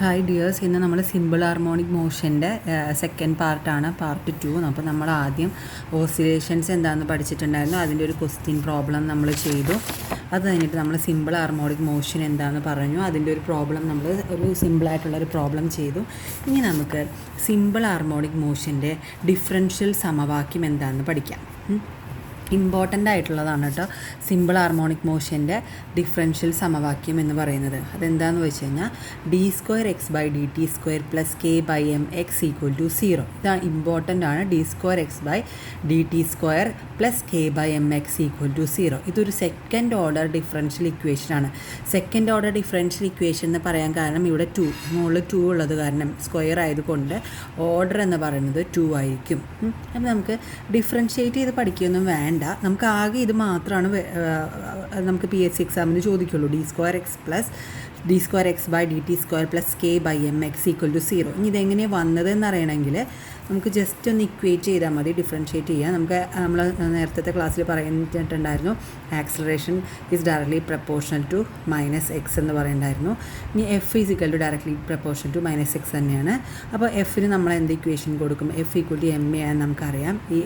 Hi dears, ഇന്ന് നമ്മൾ simple harmonic മോഷൻ്റെ second പാർട്ടാണ്, പാർട്ട് 2. അപ്പോൾ നമ്മൾ ആദ്യം ഓസിലേഷൻസ് എന്താണെന്ന് പഠിച്ചിട്ടുണ്ടായിരുന്നു. അതിൻ്റെ ഒരു ക്വസ്റ്റ്യൻ പ്രോബ്ലം നമ്മൾ ചെയ്തു. അത് കഴിഞ്ഞിട്ട് നമ്മൾ സിമ്പിൾ ഹാർമോണിക് മോഷൻ എന്താണെന്ന് പറഞ്ഞു. അതിൻ്റെ ഒരു പ്രോബ്ലം നമ്മൾ ഒരു സിമ്പിളായിട്ടുള്ളൊരു പ്രോബ്ലം ചെയ്തു. ഇനി നമുക്ക് സിമ്പിൾ ഹാർമോണിക് മോഷൻ്റെ ഡിഫറൻഷ്യൽ സമവാക്യം എന്താണെന്ന് പഠിക്കാം. ഇമ്പോർട്ടൻ്റ് ആയിട്ടുള്ളതാണ് കേട്ടോ സിമ്പിൾ ഹാർമോണിക് മോഷൻ്റെ ഡിഫറൻഷ്യൽ സമവാക്യം എന്ന് പറയുന്നത്. അതെന്താണെന്ന് വെച്ച് കഴിഞ്ഞാൽ d²x/dt² + k/mx = 0. ഇതാണ് ഇമ്പോർട്ടൻ്റ് ആണ്. d²x/dt² + k/mx = 0. ഇതൊരു സെക്കൻഡ് ഓർഡർ ഡിഫറൻഷ്യൽ ഇക്വേഷനാണ്. സെക്കൻഡ് ഓർഡർ ഡിഫറൻഷ്യൽ ഇക്വേഷൻ എന്ന് പറയാൻ കാരണം ഇവിടെ മുകളിൽ 2 ഉള്ളത് കാരണം, സ്ക്വയർ ആയതുകൊണ്ട് ഓർഡർ എന്ന് പറയുന്നത് 2 ആയിരിക്കും. അപ്പോൾ നമുക്ക് ഡിഫറൻഷ്യേറ്റ് ചെയ്ത് പഠിക്കുകയൊന്നും വേണ്ട. നമുക്ക് ആകെ ഇത് മാത്രമാണ് നമുക്ക് PSC എക്സാമിന് ചോദിക്കുള്ളൂ. d²x/dt² + k/mx = 0. ഇനി ഇതെങ്ങനെയാണ് വന്നതെന്ന് അറിയണമെങ്കിൽ നമുക്ക് ജസ്റ്റ് ഒന്ന് ഇക്വേറ്റ് ചെയ്താൽ മതി, ഡിഫറൻഷ്യേറ്റ് ചെയ്യാം. നമ്മൾ നേരത്തെ ക്ലാസ്സിൽ പറഞ്ഞിട്ടുണ്ടായിരുന്നു acceleration is directly proportional to -x എന്ന് പറയുന്നുണ്ടായിരുന്നു. ഇനി F is equal to directly proportional to -x തന്നെയാണ്. അപ്പോൾ എഫിന് നമ്മൾ എന്ത് ഇക്വേഷൻ കൊടുക്കും? F = ma ആണെന്ന് നമുക്കറിയാം. ഈ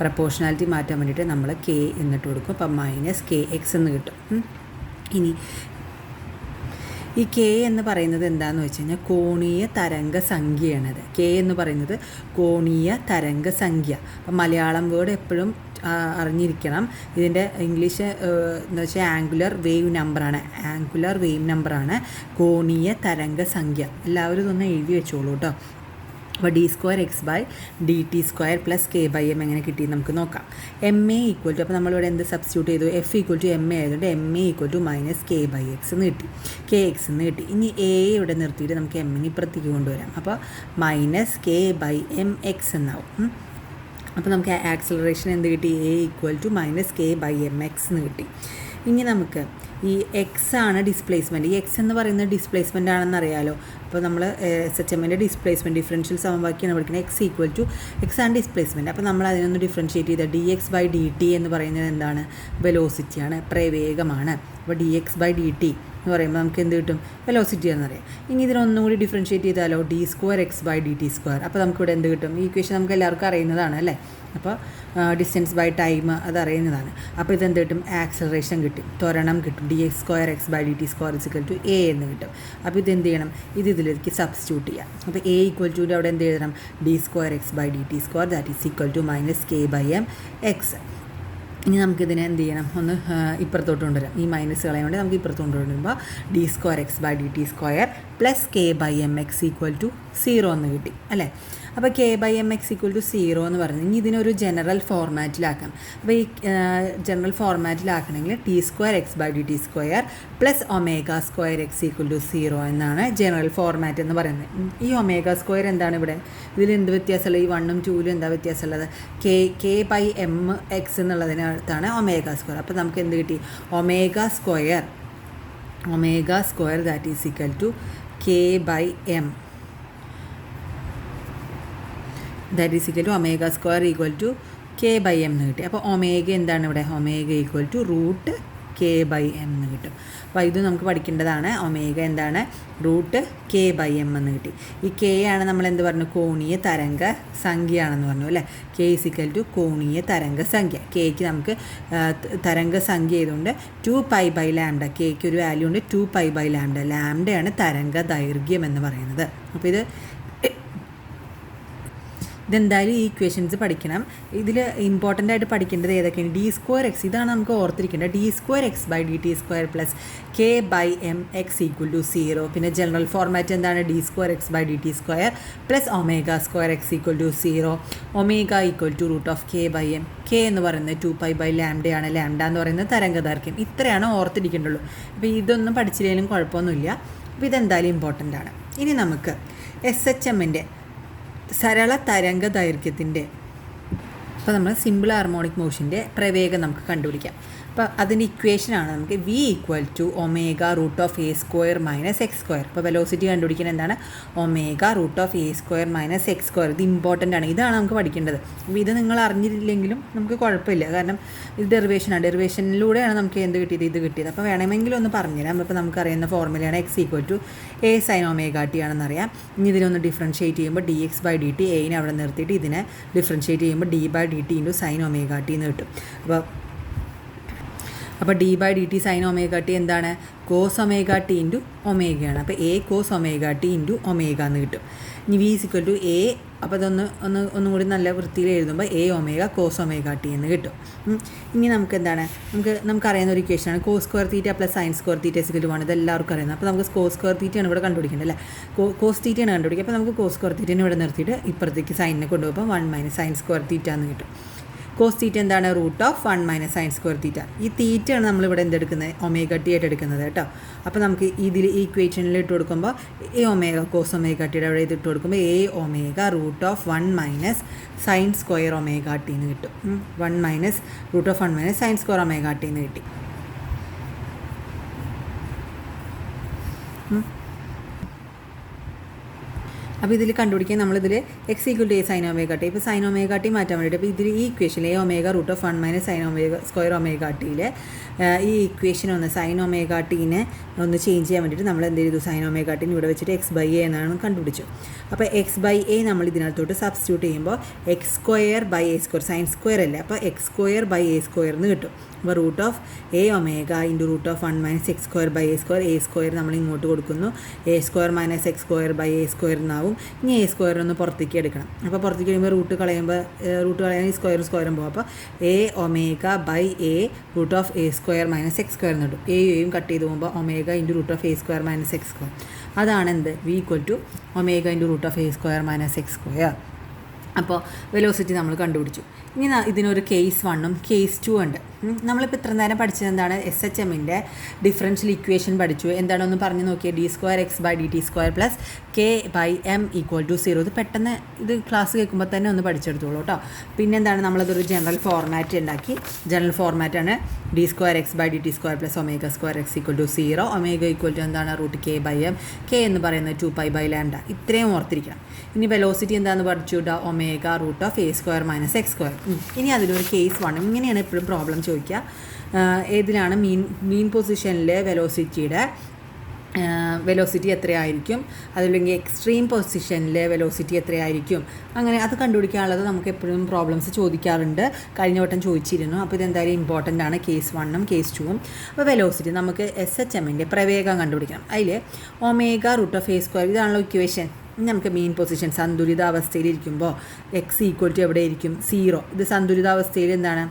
പ്രപ്പോർഷണാലിറ്റി മാറ്റാൻ വേണ്ടിയിട്ട് നമ്മൾ k എന്നിട്ട് കൊടുക്കും. അപ്പോൾ -kx എന്ന് കിട്ടും. ഇനി ഈ കെ എന്ന് പറയുന്നത് എന്താണെന്ന് വെച്ച് കഴിഞ്ഞാൽ കോണീയ തരംഗ സംഖ്യയാണത്. കെ എന്ന് പറയുന്നത് കോണീയ തരംഗ സംഖ്യ. അപ്പം മലയാളം വേർഡ് എപ്പോഴും അറിഞ്ഞിരിക്കണം. ഇതിൻ്റെ ഇംഗ്ലീഷ് എന്ന് വെച്ചാൽ ആംഗുലർ വേവ് നമ്പറാണ് കോണീയ തരംഗ സംഖ്യ. എല്ലാവരും ഇതൊന്ന് എഴുതി വെച്ചോളൂ കേട്ടോ. അപ്പോൾ d²x/dt² + k/m എങ്ങനെ കിട്ടി നമുക്ക് നോക്കാം. ma = അപ്പോൾ നമ്മളിവിടെ എന്ത് സബ്സ്റ്റിറ്റ്യൂട്ട് ചെയ്തു? F = ma ആയതുകൊണ്ട് ma = -k/x എന്ന് കിട്ടി, kx എന്ന് കിട്ടി. ഇനി a ഇവിടെ നിർത്തിയിട്ട് നമുക്ക് m ഇപ്പുറത്തേക്ക് കൊണ്ടുവരാം. അപ്പോൾ -k/mx എന്നാവും. അപ്പോൾ നമുക്ക് ആക്സലറേഷൻ എന്ത് കിട്ടി? a = -k/mx എന്ന് കിട്ടി. ഇനി നമുക്ക് ഈ എക്സ് ആണ് ഡിസ്പ്ലേസ്മെൻറ്റ്. ഈ എക്സ് എന്ന് പറയുന്നത് ഡിസ്പ്ലേസ്മെൻ്റ് ആണെന്ന് അറിയാലോ. അപ്പോൾ നമ്മൾ SHMൻ്റെ ഡിസ്പ്ലേസ്മെൻറ്റ് ഡിഫറൻഷ്യൽ സമവാക്യമാണ് പഠിക്കുന്നത്. x ആണ് ഡിസ്പ്ലേസ്മെൻറ്റ്. അപ്പോൾ നമ്മൾ അതിനൊന്ന് ഡിഫറൻഷ്യേറ്റ് ചെയ്താൽ dx/dt എന്ന് പറയുന്നത് എന്താണ്? വെലോസിറ്റിയാണ്, പ്രവേഗമാണ്. അപ്പോൾ dx/dt എന്ന് പറയുമ്പോൾ നമുക്ക് എന്ത് കിട്ടും? വെലോസിറ്റി എന്നറിയാം. ഇനി ഇതിനൊന്നും കൂടി ഡിഫറൻഷ്യേറ്റ് ചെയ്താലോ d²x/dt². അപ്പോൾ നമുക്കിവിടെ എന്ത് കിട്ടും? ഈ ഇക്വേഷൻ നമുക്ക് എല്ലാവർക്കും അറിയുന്നതാണ് അല്ലേ. അപ്പോൾ ഡിസ്റ്റൻസ് ബൈ ടൈം അതറിയുന്നതാണ്. അപ്പോൾ ഇതെന്ത് കിട്ടും? ആക്സലറേഷൻ കിട്ടും, ത്വരണം കിട്ടും. dx²x/dt² = a എന്ന് കിട്ടും. അപ്പോൾ ഇതെന്ത് ചെയ്യണം? ഇതിലേക്ക് സബ്സ്റ്റിറ്റ്യൂട്ട് ചെയ്യാം. അപ്പോൾ a = അവിടെ എന്ത് എഴുതണം? d²x/dt² -k/mx. ഇനി നമുക്കിതിനെ എന്ത് ചെയ്യണം? ഒന്ന് ഇപ്പുറത്തോട്ട് കൊണ്ടുവരാം. ഈ മൈനസ് കളയാൻ വേണ്ടി നമുക്ക് ഇപ്പുറത്തോട്ട് കൊണ്ടുവരുമ്പോൾ d²x/dt² + k/mx = 0 എന്ന് കിട്ടി അല്ലേ. അപ്പോൾ k/mx = 0 എന്ന് പറഞ്ഞു. ഇനി ഇതിനൊരു ജനറൽ ഫോർമാറ്റിലാക്കാം. അപ്പോൾ ഈ ജനറൽ ഫോർമാറ്റിലാക്കണമെങ്കിൽ d²x/dt² + ω²x = 0 എന്നാണ് ജനറൽ ഫോർമാറ്റ് എന്ന് പറയുന്നത്. ഈ ω² എന്താണ് ഇവിടെ? ഇതിൽ എന്ത് വ്യത്യാസമുള്ളത്? ഈ 1ഉം 2ലും എന്താ വ്യത്യാസമുള്ളത്? k/mx എന്നുള്ളതിനകത്താണ് ω². അപ്പോൾ നമുക്ക് എന്ത് കിട്ടി? ω² k/m ω² k/m എന്ന് കിട്ടി. അപ്പോൾ ഒമേഗ എന്താണ് ഇവിടെ? ഒമേഗ = √k/m എന്ന് കിട്ടും. അപ്പോൾ ഇത് നമുക്ക് പഠിക്കേണ്ടതാണ്. ഒമേഗ എന്താണ്? √k/m എന്ന് കിട്ടി. ഈ k ആണ് നമ്മൾ എന്ത് പറഞ്ഞു? കോണീയ തരംഗ സംഖ്യയാണെന്ന് പറഞ്ഞു അല്ലേ. k = കോണീയ തരംഗ സംഖ്യ. kക്ക് നമുക്ക് തരംഗ സംഖ്യ ചെയ്തുകൊണ്ട് 2π/λ. kക്ക് ഒരു വാല്യൂ ഉണ്ട് 2π/λ. ലാംഡയാണ് തരംഗ ദൈർഘ്യം എന്ന് പറയുന്നത്. അപ്പോൾ ഇതെന്തായാലും ഈ ഇക്വേഷൻസ് പഠിക്കണം. ഇതിൽ ഇമ്പോർട്ടൻ്റ് ആയിട്ട് പഠിക്കേണ്ടത് ഏതൊക്കെയാണ്? d²x, ഇതാണ് നമുക്ക് ഓർത്തിരിക്കേണ്ടത്. d²x/dt² + k/mx = 0. പിന്നെ ജനറൽ ഫോർമാറ്റ് എന്താണ്? d²x/dt² + ω²x = 0. ω √k/m. k എന്ന് പറയുന്നത് 2π/λ ആണ്. ലാംഡ എന്ന് പറയുന്നത് തരംഗദൈർഘ്യം. ഇത്രയാണ് ഓർത്തിരിക്കേണ്ടുള്ളൂ. അപ്പോൾ ഇതൊന്നും പഠിച്ചില്ലെങ്കിലും കുഴപ്പമൊന്നുമില്ല. അപ്പോൾ ഇതെന്തായാലും ഇമ്പോർട്ടൻ്റ് ആണ്. ഇനി നമുക്ക് SHMൻ്റെ സരള തരംഗ ദൈർഘ്യത്തിൻ്റെ, അപ്പോൾ നമ്മൾ സിമ്പിൾ ഹാർമോണിക് മോഷൻ്റെ പ്രവേഗം നമുക്ക് കണ്ടുപിടിക്കാം. അപ്പോൾ അതിൻ്റെ ഇക്വേഷനാണ് നമുക്ക് v equal to omega root of A square minus X square. അപ്പോൾ വെലോസിറ്റി കണ്ടുപിടിക്കുന്നത് എന്താണ്? Omega root of A square minus X square. ഇത് ഇമ്പോർട്ടൻ്റ് ആണ്, ഇതാണ് നമുക്ക് പഠിക്കേണ്ടത്. അപ്പോൾ ഇത് നിങ്ങൾ അറിഞ്ഞില്ലെങ്കിലും നമുക്ക് കുഴപ്പമില്ല, കാരണം ഇത് ഡെറിവേഷനാണ്. ഡെറിവേഷനിലൂടെയാണ് നമുക്ക് എന്ത് കിട്ടിയത്? ഇത് കിട്ടിയത്. അപ്പോൾ വേണമെങ്കിലും ഒന്ന് പറഞ്ഞുതരാം. അപ്പോൾ നമുക്കറിയുന്ന ഫോർമുലയാണ് X equal to A sine omega T ആണെന്നറിയാം. ഇനി ഇതിനൊന്ന് ഡിഫറൻഷ്യേറ്റ് ചെയ്യുമ്പോൾ D X by D T, എയിനെ അവിടെ നിർത്തിയിട്ട് ഇതിനെ ഡിഫറൻഷ്യേറ്റ് ചെയ്യുമ്പോൾ D by D T into sine omega T എന്ന് കിട്ടും. അപ്പോൾ D by D T sine omega T എന്താണ്? കോസ് ഒമേഗ ടി ഇൻറ്റു ഒമേഗയാണ്. അപ്പോൾ A cos omega T into omega എന്ന് കിട്ടും. ഇനി V is equal to A, അപ്പോൾ ഒന്നും കൂടി നല്ല വൃത്തിയിൽ എഴുതുമ്പോൾ A omega cos omega T എന്ന് കിട്ടും. ഇനി നമുക്ക് എന്താണ്? നമുക്കറിയുന്ന ഒരു ഇക്വേഷനാണ് cos square theta plus sine square theta is equal ആണ്. ഇത് എല്ലാവർക്കും അറിയുന്നത്. അപ്പോൾ നമുക്ക് കോസ് സ്ക്വയർ തീറ്റയാണ് ഇവിടെ കണ്ടുപിടിക്കേണ്ടത് അല്ലേ? കോസ് തീറ്റയാണ് കണ്ടുപിടിക്കുക. അപ്പോൾ നമുക്ക് കോസ് സ്ക്വയർ തീറ്റനെ ഇവിടെ നിർത്തിയിട്ട് ഇപ്പുറത്തേക്ക് സൈനിനെ കൊണ്ടുപോകുമ്പോൾ 1 മൈനസ് സൈൻ സ്ക്വയർ തീറ്റ എന്ന് കിട്ടും. കോസ് തീറ്റ എന്താണ്? Root of 1 minus sine square theta. ഈ തീറ്റയാണ് നമ്മളിവിടെ എന്തെടുക്കുന്നത്? ഒമേഗ ടി ആയിട്ട് എടുക്കുന്നത് കേട്ടോ. അപ്പോൾ നമുക്ക് ഇതിൽ ഈ ഇക്വേഷനിൽ ഇട്ട് കൊടുക്കുമ്പോൾ എ ഒമേഗ കോസ് ഒമേഗ ടിയുടെ അവിടെ ഇതിട്ട് കൊടുക്കുമ്പോൾ a omega root of 1 minus sine square omega T എന്ന് കിട്ടും. 1 minus root of 1 minus sine square omega T എന്ന് കിട്ടി. അപ്പോൾ ഇതിൽ കണ്ടുപിടിക്കാൻ നമ്മളിതിൽ x equal to A sine omega t. ഇപ്പോൾ സൈൻ ഒമേഗ ടി മാറ്റാൻ വേണ്ടിയിട്ട് അപ്പോൾ ഇതിൽ ഈ ഇക്വേഷനിൽ a omega root of 1 minus sine omega square omega ടിയിൽ ഈ ഇക്വേഷൻ ഒന്ന് സൈൻ ഒമേഗ ടീനെ ഒന്ന് ചേഞ്ച് ചെയ്യാൻ വേണ്ടിയിട്ട് നമ്മൾ എന്ത് ചെയ്തു? സൈൻ ഒമേഗ ടീനെ ഇവിടെ വെച്ചിട്ട് എക്സ് ബൈ എ എന്നാണ് കണ്ടുപിടിച്ചു. അപ്പോൾ എക്സ് ബൈ എ നമ്മൾ ഇതിനകത്തോട്ട് സബ്സ്റ്റിറ്റ്യൂട്ട് ചെയ്യുമ്പോൾ x square by a square, sine square അല്ലേ, അപ്പോൾ x square by a square എന്ന് കിട്ടും. അപ്പോൾ root of a omega into root of 1 minus X square by a square നമ്മൾ ഇങ്ങോട്ട് കൊടുക്കുന്നു. A square minus X square by a square എന്നാവും. ഇനി എ സ്ക്വയർ ഒന്ന് പുറത്തേക്ക് എടുക്കണം. അപ്പോൾ പുറത്തേക്ക് കഴിയുമ്പോൾ റൂട്ട് കളയാൻ ഈ സ്ക്വയറും പോകും. അപ്പോൾ a omega by a root of A square minus X square എന്ന് കിട്ടും. എയും കട്ട് ചെയ്ത് പോകുമ്പോൾ omega into root of A square minus X square. അതാണ് എന്ത്? V equal to omega into root of A square minus X square. അപ്പോൾ velocity നമ്മൾ കണ്ടുപിടിച്ചു. ഇനി ഇതിനൊരു കേസ് 1ഉം കേസ് 2 ഉണ്ട്. നമ്മളിപ്പോൾ ഇത്ര നേരം പഠിച്ചത് എന്താണ്? എസ് എച്ച് എമ്മിൻ്റെ ഡിഫറൻഷ്യൽ ഇക്വേഷൻ പഠിച്ചു. എന്താണെന്ന് പറഞ്ഞു നോക്കിയാൽ d square X by D T square plus k by m equal to 0. ഇത് പെട്ടെന്ന് ഇത് ക്ലാസ് കേൾക്കുമ്പോൾ തന്നെ ഒന്ന് പഠിച്ചെടുത്തോളൂ കേട്ടോ. പിന്നെ എന്താണ്? നമ്മളതൊരു ജനറൽ ഫോർമാറ്റ് ഉണ്ടാക്കി. ജനറൽ ഫോർമാറ്റാണ് D square X by D T square plus omega square X equal to 0. Omega equal to എന്താണ്? Root K by M. K എന്ന് പറയുന്നത് 2π ബൈ ലാംഡ. ഇത്രയും ഓർത്തിരിക്കണം. ഇനി വെലോസിറ്റി എന്താണെന്ന് പഠിച്ചു? Omega root of A square minus X square. ഇനി അതിലൊരു കേസ് 1. ഇങ്ങനെയാണ് എപ്പോഴും പ്രോബ്ലം ചോദിക്കുക. ഏതിലാണ് മീൻ പൊസിഷനിലെ വെലോസിറ്റി എത്രയായിരിക്കും, അതല്ലെങ്കിൽ എക്സ്ട്രീം പൊസിഷനിലെ വെലോസിറ്റി എത്രയായിരിക്കും, അങ്ങനെ അത് കണ്ടുപിടിക്കാനുള്ളത് നമുക്ക് എപ്പോഴും പ്രോബ്ലംസ് ചോദിക്കാറുണ്ട്. കഴിഞ്ഞ വട്ടം ചോദിച്ചിരുന്നു. അപ്പോൾ ഇതെന്തായാലും ഇമ്പോർട്ടൻ്റ് ആണ്. കേസ് 1ഉം കേസ് 2ഉം. അപ്പോൾ വെലോസിറ്റി നമുക്ക് എസ് എച്ച് എമ്മിൻ്റെ പ്രവേഗം കണ്ടുപിടിക്കണം. അതിൽ omega root of A square, ഇതാണല്ലോ ഇക്വേഷൻ. നമുക്ക് മീൻ പൊസിഷൻ സന്തുലിതാവസ്ഥയിലിരിക്കുമ്പോൾ എക്സ് ഈക്വൽ ടു എവിടെയായിരിക്കും? 0. ഇത് സന്തുലിതാവസ്ഥയിൽ എന്താണ്?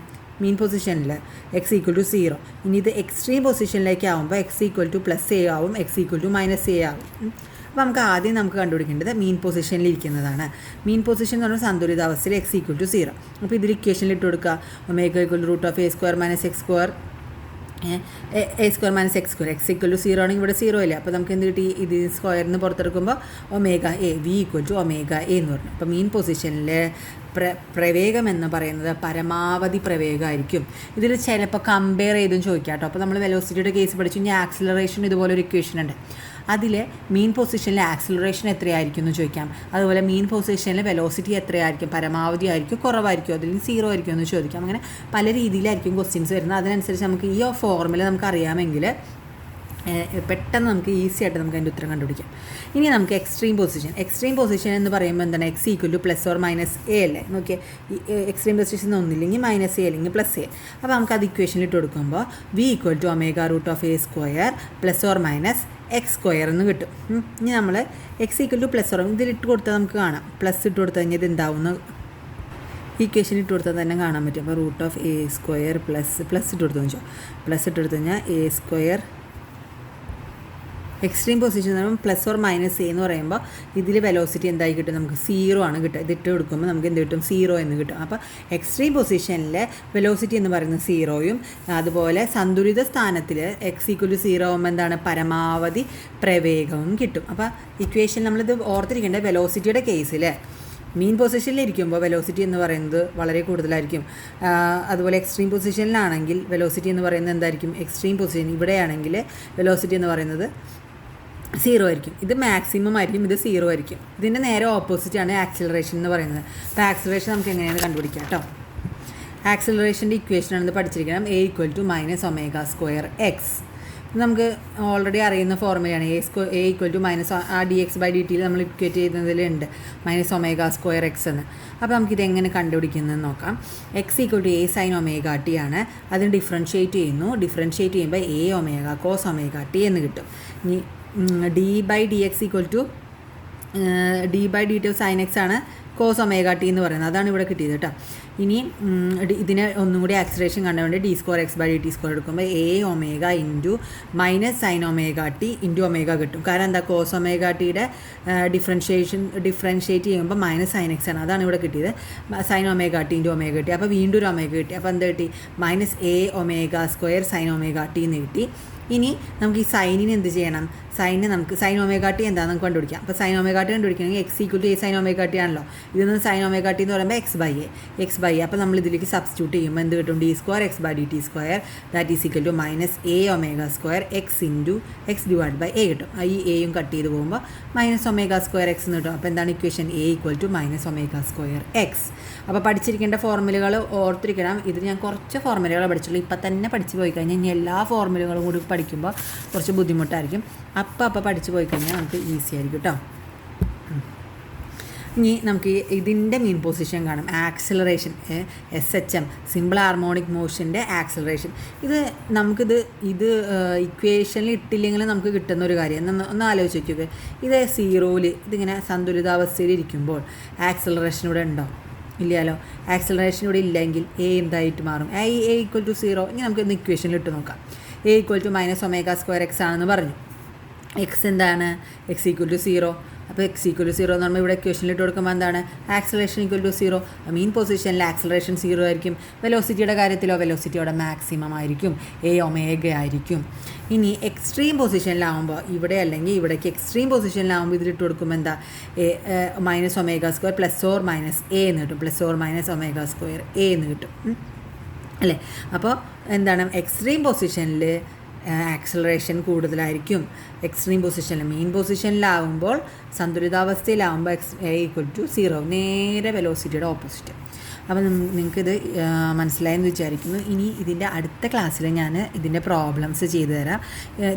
മീൻ പൊസിഷനിൽ എക്സ് ഈക്വൽ ടു 0. ഇനി ഇത് എക്സ്ട്രീം പൊസിഷനിലേക്ക് ആകുമ്പോൾ X equal to plus A ആവും, X equal to minus A ആവും. അപ്പോൾ നമുക്ക് കണ്ടുപിടിക്കേണ്ടത് മീൻ പൊസിഷനിൽ ഇരിക്കുന്നതാണ്. മീൻ പൊസിഷൻ എന്ന് പറഞ്ഞാൽ സന്തുലിതാവസ്ഥയിൽ എക്സ് ഈക്വൽ ടു 0. അപ്പോൾ ഇതിൽ ഇക്വേഷനിൽ ഇട്ട് കൊടുക്കുക omega equal root of A square minus X square a square minus X square. X equal to 0 ആണെങ്കിൽ ഇവിടെ 0 ഇല്ല. അപ്പോൾ നമുക്ക് എന്ത് കിട്ടി? ഇത് സ്ക്വയറിൽ നിന്ന് പുറത്തെടുക്കുമ്പോൾ omega A, V equal to omega A എന്ന് പറഞ്ഞു. അപ്പോൾ മീൻ പൊസിഷനിലെ പ്രവേഗം എന്ന് പറയുന്നത് പരമാവധി പ്രവേഗമായിരിക്കും. ഇതിൽ ചിലപ്പോൾ കമ്പയർ ചെയ്തും ചോദിക്കാം കേട്ടോ. അപ്പോൾ നമ്മൾ വെലോസിറ്റിയുടെ കേസ് പഠിച്ചു. ഇനി ആക്സിലറേഷൻ ഇതുപോലെ ഒരു ഇക്വേഷൻ ഉണ്ട്. അതിൽ മീൻ പൊസിഷനിലെ ആക്സിലറേഷൻ എത്രയായിരിക്കും എന്ന് ചോദിക്കാം. അതുപോലെ മീൻ പൊസിഷനിലെ വെലോസിറ്റി എത്രയായിരിക്കും? പരമാവധി ആയിരിക്കും, കുറവായിരിക്കും, അതിൽ 0 ആയിരിക്കും എന്ന് ചോദിക്കാം. അങ്ങനെ പല രീതിയിലായിരിക്കും ക്വസ്റ്റ്യൻസ് വരുന്നത്. അതിനനുസരിച്ച് നമുക്ക് ഈ ഫോർമുല നമുക്ക് അറിയാമെങ്കിൽ പെട്ടെന്ന് നമുക്ക് ഈസി ആയിട്ട് നമുക്ക് അതിൻ്റെ ഉത്തരം കണ്ടുപിടിക്കാം. ഇനി നമുക്ക് എക്സ്ട്രീം പൊസിഷൻ എന്ന് പറയുമ്പോൾ എന്താണ്? X equal to plus or minus A അല്ലേ? നോക്കിയേ, എക്സ്ട്രീം പൊസിഷൻ ഒന്നില്ലെങ്കിൽ മൈനസ് എ അല്ലെങ്കിൽ പ്ലസ് എ. അപ്പോൾ നമുക്ക് അത് ഇക്വേഷനിൽ ഇട്ട് കൊടുക്കുമ്പോൾ V equal to omega root of A square plus or minus X square എന്ന് കിട്ടും. ഇനി നമ്മൾ X equal to plus or ഇതിലിട്ട് കൊടുത്താൽ നമുക്ക് കാണാം. പ്ലസ് ഇട്ട് കൊടുത്തു കഴിഞ്ഞാൽ ഇത് എന്താവുന്ന ഇക്വേഷൻ ഇട്ട് കൊടുത്താൽ തന്നെ കാണാൻ പറ്റും. അപ്പോൾ root of A square plus ഇട്ട് കൊടുത്തു വെച്ചോ. പ്ലസ് ഇട്ട് കൊടുത്തു കഴിഞ്ഞാൽ എ സ്ക്വയർ എക്സ്ട്രീം പൊസിഷൻ എന്ന് പറയുമ്പോൾ പ്ലസ് ഓർ മൈനസ് എ എന്ന് പറയുമ്പോൾ ഇതിൽ വെലോസിറ്റി എന്തായി കിട്ടും? നമുക്ക് 0 ആണ് കിട്ടുക. ഇതിട്ട് കൊടുക്കുമ്പോൾ നമുക്ക് എന്ത് കിട്ടും? 0 എന്ന് കിട്ടും. അപ്പോൾ എക്സ്ട്രീം പൊസിഷനിലെ വെലോസിറ്റി എന്ന് പറയുന്നത് 0യും അതുപോലെ സന്തുലിത സ്ഥാനത്തിൽ എക്സ് ഈക്വൽ ടു 0 ആകുമ്പോൾ എന്താണ്? പരമാവധി പ്രവേഗവും കിട്ടും. അപ്പോൾ ഇക്വേഷൻ നമ്മളിത് ഓർത്തിരിക്കേണ്ട വെലോസിറ്റിയുടെ കേസിൽ മീൻ പൊസിഷനിലിരിക്കുമ്പോൾ വെലോസിറ്റി എന്ന് പറയുന്നത് വളരെ കൂടുതലായിരിക്കും. അതുപോലെ എക്സ്ട്രീം പൊസിഷനിലാണെങ്കിൽ വെലോസിറ്റി എന്ന് പറയുന്നത് എന്തായിരിക്കും? എക്സ്ട്രീം പൊസിഷൻ ഇവിടെയാണെങ്കിൽ വെലോസിറ്റി എന്ന് പറയുന്നത് 0 ആയിരിക്കും. ഇത് മാക്സിമം ആയിരിക്കും, ഇത് 0 ആയിരിക്കും. ഇതിൻ്റെ നേരെ ഓപ്പോസിറ്റാണ് ആക്സിലറേഷൻ എന്ന് പറയുന്നത്. അപ്പോൾ ആക്സിലറേഷൻ നമുക്ക് എങ്ങനെയാണ് കണ്ടുപിടിക്കാം കേട്ടോ. ആക്സിലറേഷൻ്റെ ഇക്വേഷനാണെന്ന് പഠിച്ചിരിക്കണം. A = -ω² x. നമുക്ക് ഓൾറെഡി അറിയുന്ന ഫോർമുലയാണ്. A = dx/dt നമ്മൾ ഇക്വേറ്റ് ചെയ്യുന്നതിലുണ്ട് -ω² x എന്ന്. അപ്പോൾ നമുക്കിത് എങ്ങനെ കണ്ടുപിടിക്കുന്നതെന്ന് നോക്കാം. x = a sin ωt ആണ്. അതിന് ഡിഫറൻഷ്യേറ്റ് ചെയ്യുമ്പോൾ a ω cos ωt എന്ന് കിട്ടും. ഇനി d/dx = d/dt sin x ആണ് cos ωt എന്ന് പറയുന്നത്. അതാണ് ഇവിടെ കിട്ടിയത് കേട്ടോ. ഇനി ഇതിനെ ഒന്നും കൂടി ആക്സിലറേഷൻ കണ്ടാൽ വേണ്ടി d²x/dt² എടുക്കുമ്പോൾ a ω into -sin ωt into ω കിട്ടും. കാരണം എന്താ? cos ωtയുടെ ഡിഫറൻഷ്യേറ്റ് ചെയ്യുമ്പോൾ -sin x ആണ്. അതാണ് ഇവിടെ കിട്ടിയത്. sin ωt ഇൻറ്റു ω കിട്ടി. അപ്പോൾ വീണ്ടും ഒരു ω കിട്ടി. അപ്പോൾ എന്താ കിട്ടി? -a ω² sin ωt എന്ന് കിട്ടി. ഇനി നമുക്ക് ഈ സൈനിന് എന്ത് ചെയ്യണം? നമുക്ക് sin ωt എന്താണെന്ന് നമുക്ക് കണ്ടുപിടിക്കാം. അപ്പോൾ sin ωt കണ്ടുപിടിക്കണമെങ്കിൽ x = a sin ωt ആണല്ലോ. ഇതിൽ നിന്ന് sin ωt എന്ന് പറയുമ്പോൾ x/a. അപ്പോൾ നമ്മൾ ഇതിലേക്ക് സബ്സ്റ്റിറ്റ്യൂട്ട് ചെയ്യുമ്പോൾ എന്ത് കിട്ടും? d²x/dt² that is equal to -a ω² x into x/a കിട്ടും. ഈ എയും കട്ട് ചെയ്ത് പോകുമ്പോൾ -ω² x എന്ന് കിട്ടും. അപ്പോൾ എന്താണ് ഇക്വേഷൻ? a = -ω² x. അപ്പോൾ പഠിച്ചിരിക്കേണ്ട ഫോർമുലകൾ ഓർത്തിരിക്കണം. ഇത് ഞാൻ കുറച്ച് ഫോർമുലകൾ പഠിച്ചുള്ളൂ. ഇപ്പം തന്നെ പഠിച്ചു പോയി കഴിഞ്ഞാൽ ഇനി എല്ലാ ഫോർമുലകളും കൂടി പഠിക്കുമ്പോൾ കുറച്ച് ബുദ്ധിമുട്ടായിരിക്കും. അപ്പോൾ പഠിച്ചു പോയി കഴിഞ്ഞാൽ നമുക്ക് ഈസി ആയിരിക്കും കേട്ടോ. ഇനി നമുക്ക് ഇതിൻ്റെ മീൻ പൊസിഷൻ കാണാം. ആക്സിലറേഷൻ SHM സിമ്പിൾ ഹാർമോണിക് മോഷൻ്റെ ആക്സിലറേഷൻ. നമുക്കിത് ഇക്വേഷനിൽ ഇട്ടില്ലെങ്കിൽ നമുക്ക് കിട്ടുന്ന ഒരു കാര്യം. ഒന്ന് ആലോചിച്ച് നോക്കിയൊക്കെ. ഇത് 0-ൽ ഇതിങ്ങനെ സന്തുലിതാവസ്ഥയിൽ ഇരിക്കുമ്പോൾ ആക്സിലറേഷൻ ഇവിടെ ഉണ്ടോ? ഇല്ലല്ലോ. ആക്സിലറേഷൻ ഇവിടെ ഇല്ലെങ്കിൽ a എന്തായിട്ട് മാറും? a = 0. ഇനി നമുക്കൊന്ന് ഇക്വേഷനിൽ ഇട്ട് നോക്കാം. a = -ω² x ആണെന്ന് പറഞ്ഞു. x എന്താണ്? x = 0. അപ്പോൾ x = 0 എന്ന് പറയുമ്പോൾ ഇവിടെ ഇക്വേഷനിൽ ഇട്ട് കൊടുക്കുമ്പോൾ എന്താണ്? ആക്സിലറേഷൻ = 0. മീൻ പൊസിഷനിൽ ആക്സിലറേഷൻ 0 ആയിരിക്കും. വെലോസിറ്റിയുടെ കാര്യത്തിലോ വെലോസിറ്റിയുടെ മാക്സിമം ആയിരിക്കും, a ω ആയിരിക്കും. ഇനി എക്സ്ട്രീം പൊസിഷനിലാവുമ്പോൾ ഇവിടെ അല്ലെങ്കിൽ ഇവിടേക്ക് എക്സ്ട്രീം പൊസിഷനിലാവുമ്പോൾ ഇതിലിട്ട് കൊടുക്കുമ്പോൾ എന്താ? -ω² +or-a എന്ന് കിട്ടും. +or-ω² a എന്ന് കിട്ടും അല്ലേ? അപ്പോൾ എന്താണ്? എക്സ്ട്രീം പൊസിഷനിൽ ആക്സിലറേഷൻ കൂടുതലായിരിക്കും. എക്സ്ട്രീം പൊസിഷനിൽ മീൻ പൊസിഷനിലാവുമ്പോൾ സന്തുലിതാവസ്ഥയിലാവുമ്പോൾ a = 0, നേരെ വെലോസിറ്റിയുടെ ഓപ്പോസിറ്റ്. അപ്പോൾ നിങ്ങൾക്കിത് മനസ്സിലായെന്ന് വിചാരിക്കുന്നു. ഇനി ഇതിൻ്റെ അടുത്ത ക്ലാസ്സിൽ ഞാൻ ഇതിൻ്റെ പ്രോബ്ലംസ് ചെയ്തു തരാം.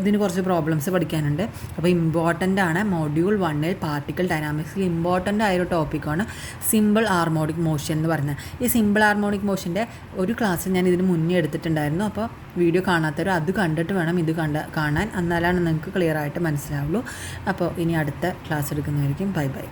ഇതിന് കുറച്ച് പ്രോബ്ലംസ് പഠിക്കാനുണ്ട്. അപ്പോൾ ഇമ്പോർട്ടൻ്റ് ആണ്. മൊഡ്യൂൾ 1-ൽ പാർട്ടിക്കിൾ ഡൈനാമിക്സിൽ ഇമ്പോർട്ടൻ്റ് ആയൊരു ടോപ്പിക്കാണ് സിമ്പിൾ ഹാർമോണിക് മോഷൻ എന്ന് പറയുന്നത്. ഈ സിമ്പിൾ ഹാർമോണിക് മോഷൻ്റെ ഒരു ക്ലാസ് ഞാൻ ഇതിന് മുന്നേ എടുത്തിട്ടുണ്ടായിരുന്നു. അപ്പോൾ വീഡിയോ കാണാത്തവർ അത് കണ്ടിട്ട് വേണം ഇത് കാണാൻ. എന്നാലാണ് നിങ്ങൾക്ക് ക്ലിയർ ആയിട്ട് മനസ്സിലാവുള്ളൂ. അപ്പോൾ ഇനി അടുത്ത ക്ലാസ് എടുക്കുന്നതായിരിക്കും. ബൈ.